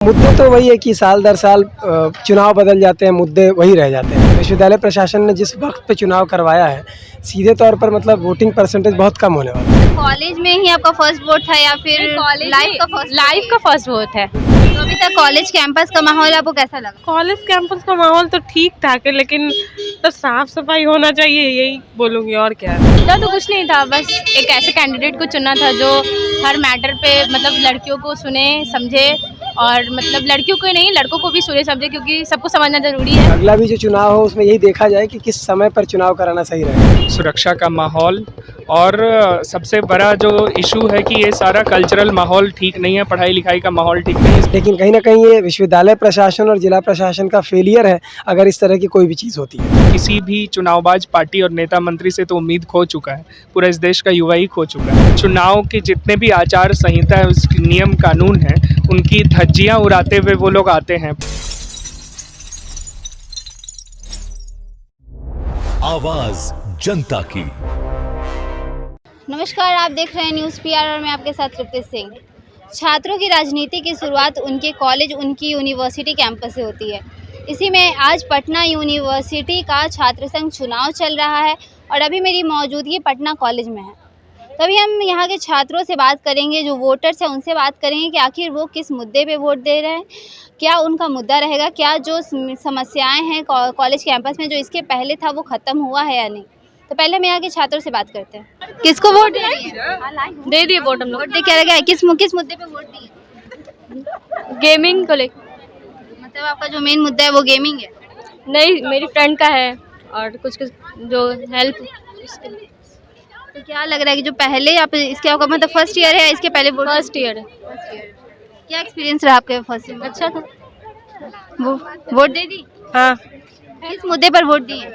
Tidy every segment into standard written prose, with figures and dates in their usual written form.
मुद्दे तो वही है कि साल दर साल चुनाव बदल जाते हैं, मुद्दे वही रह जाते हैं। विश्वविद्यालय प्रशासन ने जिस वक्त पे चुनाव करवाया है, सीधे तौर पर मतलब वोटिंग परसेंटेज बहुत कम होने वाला है। कॉलेज में ही आपका फर्स्ट वोट था या फिर लाइफ का फर्स्ट वोट है। तो अभी तक कॉलेज कैंपस का माहौल आपको कैसा लगा? कॉलेज कैंपस का माहौल तो ठीक ठाक है, लेकिन तो साफ सफाई होना चाहिए, यही बोलूँगी और क्या है। मुद्दा तो कुछ नहीं था, बस एक ऐसे कैंडिडेट को चुनना था जो हर मैटर पे मतलब लड़कियों को सुने समझे, और मतलब लड़कियों को ही नहीं लड़कों को भी सुने समझे, क्योंकि सबको समझना जरूरी है। अगला भी जो चुनाव हो उसमें यही देखा जाए कि किस समय पर चुनाव कराना सही रहेगा। सुरक्षा का माहौल, और सबसे बड़ा जो इशू है कि ये सारा कल्चरल माहौल ठीक नहीं है, पढ़ाई लिखाई का माहौल ठीक नहीं है। लेकिन कहीं ना कहीं ये विश्वविद्यालय प्रशासन और जिला प्रशासन का फेलियर है अगर इस तरह की कोई भी चीज़ होती है। किसी भी चुनावबाज पार्टी और नेता मंत्री से तो उम्मीद खो चुका है, पूरा इस देश का युवा ही खो चुका है। चुनाव के जितने भी आचार संहिता है, उसके नियम कानून हैं, उनकी धज्जियां उड़ाते हुए वो लोग आते हैं। आवाज जनता की। नमस्कार, आप देख रहे हैं न्यूज़ पीआर और मैं आपके साथ तृप्ति सिंह। छात्रों की राजनीति की शुरुआत उनके कॉलेज, उनकी यूनिवर्सिटी कैंपस से होती है। इसी में आज पटना यूनिवर्सिटी का छात्र संघ चुनाव चल रहा है और अभी मेरी मौजूदगी पटना कॉलेज में है। तभी हम यहाँ के छात्रों से बात करेंगे, जो वोटर्स हैं उनसे बात करेंगे कि आखिर वो किस मुद्दे पे वोट दे रहे हैं, क्या उनका मुद्दा रहेगा, क्या जो समस्याएं हैं कॉलेज कैंपस में जो इसके पहले था वो ख़त्म हुआ है या नहीं। तो पहले हम यहाँ के छात्रों से बात करते हैं। किसको वोट दे रही है? दे दिए वोट हम लोग। वोट दे क्या लगा है? किस मुद्दे पे वोट दिए? गेमिंग को लेकर। मतलब आपका जो मेन मुद्दा है वो गेमिंग है? नहीं, मेरी फ्रेंड का है और कुछ जो हेल्प उसके लिए। तो क्या लग रहा है कि जो पहले आप इसके आपका मतलब फर्स्ट ईयर है, इसके पहले वोट? फर्स्ट ईयर है। क्या एक्सपीरियंस रहा आपके फर्स्ट ईयर? अच्छा था। वो वोट दे दी? हाँ। किस मुद्दे पर वोट दिए?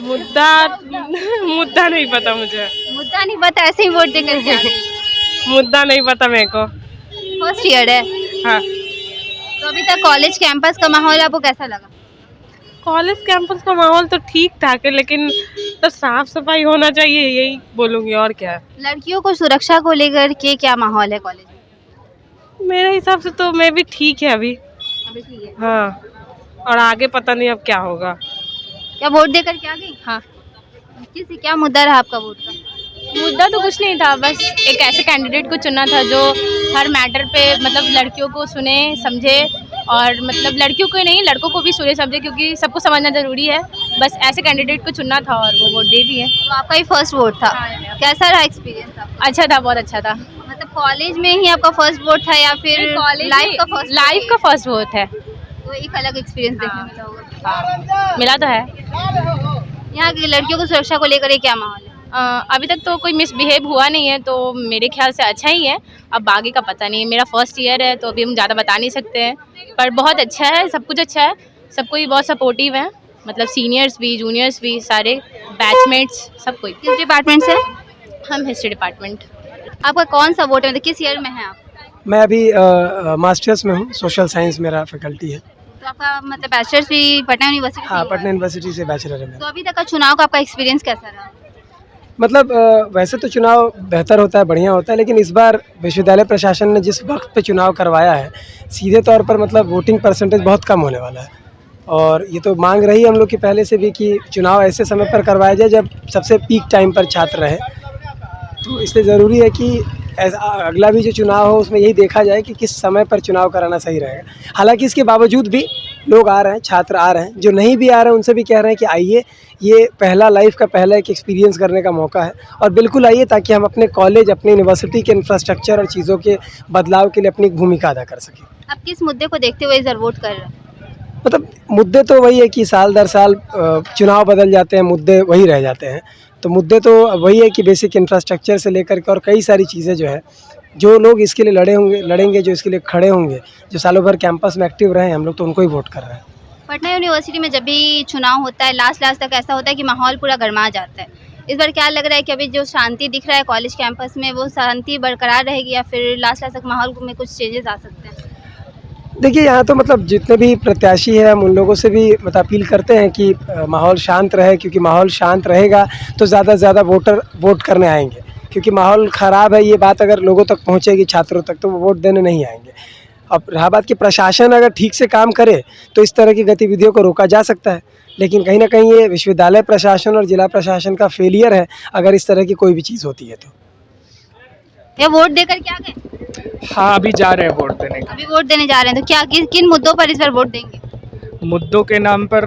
मुद्दा नहीं पता मुझे। मुद्दा नहीं पता, ऐसे ही वोट देकर के आ गए? मुद्दा नहीं पता मेरे को। फर्स्ट ईयर है? हाँ। तो अभी तक कॉलेज कैंपस का माहौल आपको कैसा लगा? कॉलेज कैंपस का माहौल तो ठीक ठाक है, लेकिन तो साफ सफाई होना चाहिए, यही बोलूँगी और क्या है। लड़कियों को सुरक्षा को लेकर के क्या माहौल है कॉलेज में? मेरे हिसाब से तो मैं भी ठीक है अभी। ठीक है। हाँ, और आगे पता नहीं अब क्या होगा। क्या वोट देकर के आ गई? हाँ। क्या मुद्दा रहा आपका वोट का? मुद्दा तो कुछ नहीं था, बस एक ऐसे कैंडिडेट को चुनना था जो हर मैटर पे मतलब लड़कियों को सुने समझे, और मतलब लड़कियों को ही नहीं लड़कों को भी सुने समझे, क्योंकि सबको समझना जरूरी है। बस ऐसे कैंडिडेट को चुनना था और वो वोट दे दिए। तो आपका ही फर्स्ट वोट था? कैसा रहा एक्सपीरियंस आपका? अच्छा था, बहुत अच्छा था। मतलब कॉलेज में ही आपका फर्स्ट वोट था या फिर लाइफ का फर्स्ट वोट है? तो एक अलग एक्सपीरियंस देखने मिला होगा। मिला तो है। यहाँ की लड़कियों को सुरक्षा को लेकर क्या माहौल है? अभी तक तो कोई मिसबिहेव हुआ नहीं है, तो मेरे ख्याल से अच्छा ही है। अब आगे का पता नहीं, मेरा फर्स्ट ईयर है तो अभी हम ज़्यादा बता नहीं सकते हैं, पर बहुत अच्छा है, सब कुछ अच्छा है, सबको ही बहुत सपोर्टिव है, मतलब सीनियर्स भी जूनियर्स भी सारे बैचमेट्स सब कोई। किस डिपार्टमेंट से? हम हिस्ट्री डिपार्टमेंट। आपका कौन सा वोट है, मतलब किस ईयर में है आप? मैं अभी मास्टर्स में हूँ, सोशल साइंस मेरा फैकल्टी है। तो आपका मतलब बैचलर्स भी पटना यूनिवर्सिटी? हाँ, पटना यूनिवर्सिटी से बैचलर है मेरा। तो अभी तक का चुनाव का आपका एक्सपीरियंस कैसा रहा? मतलब वैसे तो चुनाव बेहतर होता है, बढ़िया होता है, लेकिन इस बार विश्वविद्यालय प्रशासन ने जिस वक्त पे चुनाव करवाया है, सीधे तौर पर मतलब वोटिंग परसेंटेज बहुत कम होने वाला है। और ये तो मांग रही हम लोग की पहले से भी कि चुनाव ऐसे समय पर करवाया जाए जब सबसे पीक टाइम पर छात्र रहे। तो इसलिए ज़रूरी है कि अगला भी जो चुनाव हो उसमें यही देखा जाए कि किस समय पर चुनाव कराना सही रहेगा। हालांकि इसके बावजूद भी लोग आ रहे हैं, छात्र आ रहे हैं, जो नहीं भी आ रहे हैं उनसे भी कह रहे हैं कि आइए, ये पहला लाइफ का पहला एक एक्सपीरियंस करने का मौका है, और बिल्कुल आइए ताकि हम अपने कॉलेज, अपनी यूनिवर्सिटी के इंफ्रास्ट्रक्चर और चीज़ों के बदलाव के लिए अपनी भूमिका अदा कर सकें। आप किस मुद्दे को देखते हुए इस बार वोट कर रहे हैं? मतलब मुद्दे तो वही है कि साल दर साल चुनाव बदल जाते हैं, मुद्दे वही रह जाते हैं। तो मुद्दे तो वही है कि बेसिक इंफ्रास्ट्रक्चर से लेकर के और कई सारी चीज़ें जो है, जो लोग इसके लिए लड़ेंगे, जो इसके लिए खड़े होंगे, जो सालों भर कैंपस में एक्टिव रहे हैं, हम लोग तो उनको ही वोट कर रहे हैं। पटना यूनिवर्सिटी में जब भी चुनाव होता है लास्ट तक ऐसा होता है कि माहौल पूरा गर्मा जाता है। इस बार क्या लग रहा है कि अभी जो शांति दिख रहा है कॉलेज कैंपस में, वो शांति बरकरार रहेगी या फिर लास्ट तक माहौल में कुछ चेंजेस आ सकते हैं? देखिए, यहाँ तो मतलब जितने भी प्रत्याशी हैं हम उन लोगों से भी मतलब अपील करते हैं कि माहौल शांत रहे, क्योंकि माहौल शांत रहेगा तो ज़्यादा से ज़्यादा वोटर वोट करने आएंगे। क्योंकि माहौल ख़राब है, ये बात अगर लोगों तक पहुँचेगी, छात्रों तक, तो वो वोट देने नहीं आएंगे। अब रहा बात कि प्रशासन अगर ठीक से काम करे तो इस तरह की गतिविधियों को रोका जा सकता है, लेकिन कहीं ना कहीं ये विश्वविद्यालय प्रशासन और जिला प्रशासन का फेलियर है अगर इस तरह की कोई भी चीज़ होती है तो। ये वोट देकर क्या गए? हाँ, अभी जा रहे हैं वोट देने। अभी वोट देने जा रहे हैं, तो क्या किन मुद्दों पर इस बार वोट देंगे? मुद्दों के नाम पर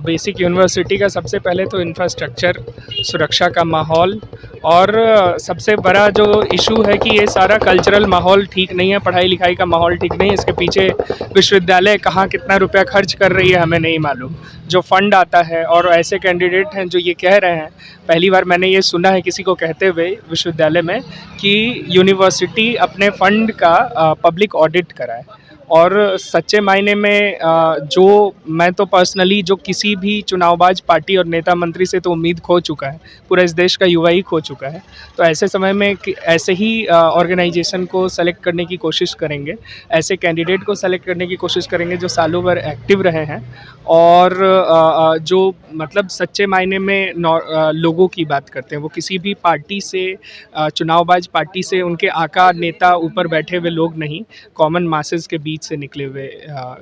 बेसिक यूनिवर्सिटी का सबसे पहले तो इंफ्रास्ट्रक्चर, सुरक्षा का माहौल, और सबसे बड़ा जो इशू है कि ये सारा कल्चरल माहौल ठीक नहीं है, पढ़ाई लिखाई का माहौल ठीक नहीं है। इसके पीछे विश्वविद्यालय कहाँ कितना रुपया खर्च कर रही है हमें नहीं मालूम। जो फंड आता है, और ऐसे कैंडिडेट हैं जो ये कह रहे हैं, पहली बार मैंने ये सुना है किसी को कहते हुए विश्वविद्यालय में कि यूनिवर्सिटी अपने फंड का पब्लिक ऑडिट कराए। और सच्चे मायने में जो मैं तो पर्सनली जो किसी भी चुनावबाज पार्टी और नेता मंत्री से तो उम्मीद खो चुका है, पूरा इस देश का युवा ही खो चुका है। तो ऐसे समय में ऐसे ही ऑर्गेनाइजेशन को सेलेक्ट करने की कोशिश करेंगे, ऐसे कैंडिडेट को सेलेक्ट करने की कोशिश करेंगे जो सालों भर एक्टिव रहे हैं और जो मतलब सच्चे मायने में लोगों की बात करते हैं। वो किसी भी पार्टी से, चुनावबाज पार्टी से, उनके आका नेता ऊपर बैठे हुए लोग नहीं, कॉमन मासेस के बीच से निकले हुए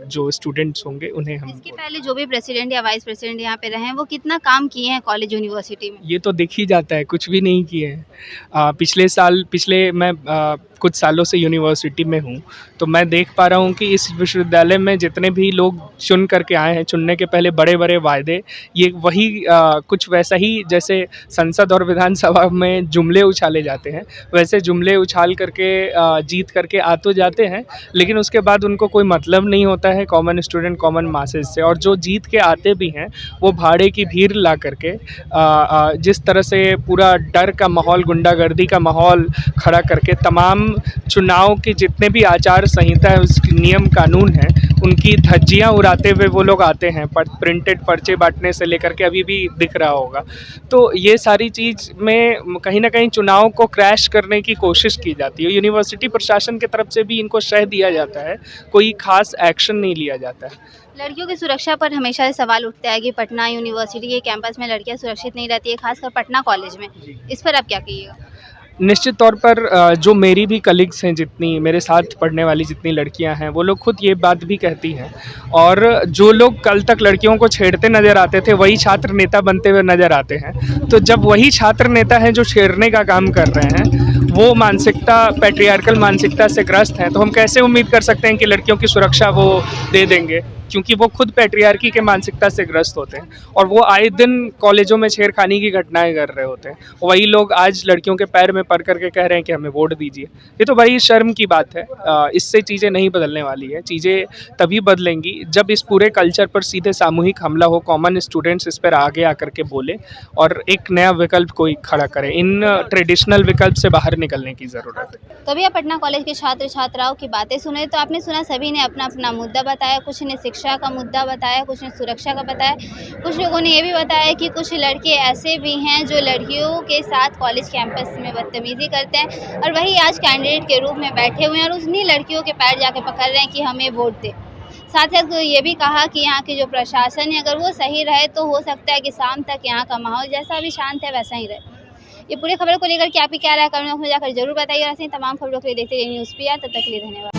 जो स्टूडेंट्स होंगे उन्हें हम। इसके पहले जो भी प्रेसिडेंट या वाइस प्रेसिडेंट यहाँ पे रहे हैं वो कितना काम किए हैं कॉलेज यूनिवर्सिटी में? ये तो दिख ही जाता है, कुछ भी नहीं किए हैं। पिछले मैं कुछ सालों से यूनिवर्सिटी में हूँ, तो मैं देख पा रहा हूँ कि इस विश्वविद्यालय में जितने भी लोग चुन करके आए हैं, चुनने के पहले बड़े बड़े वायदे, ये वही कुछ वैसा ही जैसे संसद और विधानसभा में जुमले उछाले जाते हैं, वैसे जुमले उछाल करके जीत करके आ तो जाते हैं, लेकिन उसके बाद उनको कोई मतलब नहीं होता है कॉमन स्टूडेंट, कॉमन मासेस से। और जो जीत के आते भी हैं वो भाड़े की भीड़ ला करके जिस तरह से पूरा डर का माहौल, गुंडागर्दी का माहौल खड़ा करके तमाम चुनाव के जितने भी आचार संहिता है, उसके नियम कानून हैं, उनकी धज्जियां उड़ाते हुए वो लोग आते हैं। प्रिंटेड पर्चे बांटने से लेकर के अभी भी दिख रहा होगा। तो ये सारी चीज़ में कहीं ना कहीं चुनाव को क्रैश करने की कोशिश की जाती है। यूनिवर्सिटी प्रशासन की तरफ से भी इनको शह दिया जाता है, कोई खास एक्शन नहीं लिया जाता है। लड़कियों की सुरक्षा पर हमेशा से सवाल उठता है कि पटना यूनिवर्सिटी के कैंपस में लड़कियां सुरक्षित नहीं रहती है, खासकर पटना कॉलेज में। इस पर आप क्या कहिएगा? निश्चित तौर पर जो मेरी भी कलीग्स हैं, जितनी मेरे साथ पढ़ने वाली जितनी लड़कियां हैं, वो लोग खुद ये बात भी कहती हैं। और जो लोग कल तक लड़कियों को छेड़ते नज़र आते थे, वही छात्र नेता बनते हुए नज़र आते हैं। तो जब वही छात्र नेता हैं जो छेड़ने का काम कर रहे हैं, वो मानसिकता, पैट्रियार्कल मानसिकता से ग्रस्त हैं, तो हम कैसे उम्मीद कर सकते हैं कि लड़कियों की सुरक्षा वो दे देंगे, क्योंकि वो खुद पैट्रियार्की के मानसिकता से ग्रस्त होते हैं और वो आए दिन कॉलेजों में छेड़खानी की घटनाएं कर रहे होते हैं। वही लोग आज लड़कियों के पैर में पड़ करके कह रहे हैं कि हमें वोट दीजिए। ये तो बड़ी शर्म की बात है। इससे चीज़ें नहीं बदलने वाली है। चीज़ें तभी बदलेंगी जब इस पूरे कल्चर पर सीधे सामूहिक हमला हो, कॉमन स्टूडेंट्स इस पर आगे आकर के बोले और एक नया विकल्प कोई खड़ा करे। इन ट्रेडिशनल विकल्प से बाहर निकलने की ज़रूरत है। तो अभी आप पटना कॉलेज के छात्र छात्राओं की बातें सुने, तो आपने सुना सभी ने अपना अपना मुद्दा बताया। कुछ ने शिक्षा का मुद्दा बताया, कुछ ने सुरक्षा का बताया, कुछ लोगों ने ये भी बताया कि कुछ लड़के ऐसे भी हैं जो लड़कियों के साथ कॉलेज कैंपस में बदतमीज़ी करते हैं और वही आज कैंडिडेट के रूप में बैठे हुए हैं और उन्हीं लड़कियों के पैर जाके पकड़ रहे हैं कि हमें वोट दे। साथ ही ये भी कहा कि यहाँ की जो प्रशासन है अगर वो सही रहे तो हो सकता है कि शाम तक यहाँ का माहौल जैसा अभी शांत है वैसा ही रहे। ये पूरी खबर को लेकर के आपकी क्या राय, कमेंट बॉक्स में जाकर जरूर बताइए। ऐसे ही तमाम खबरों के लिए देखते रहिए न्यूज़ PR। तब तक के लिए धन्यवाद।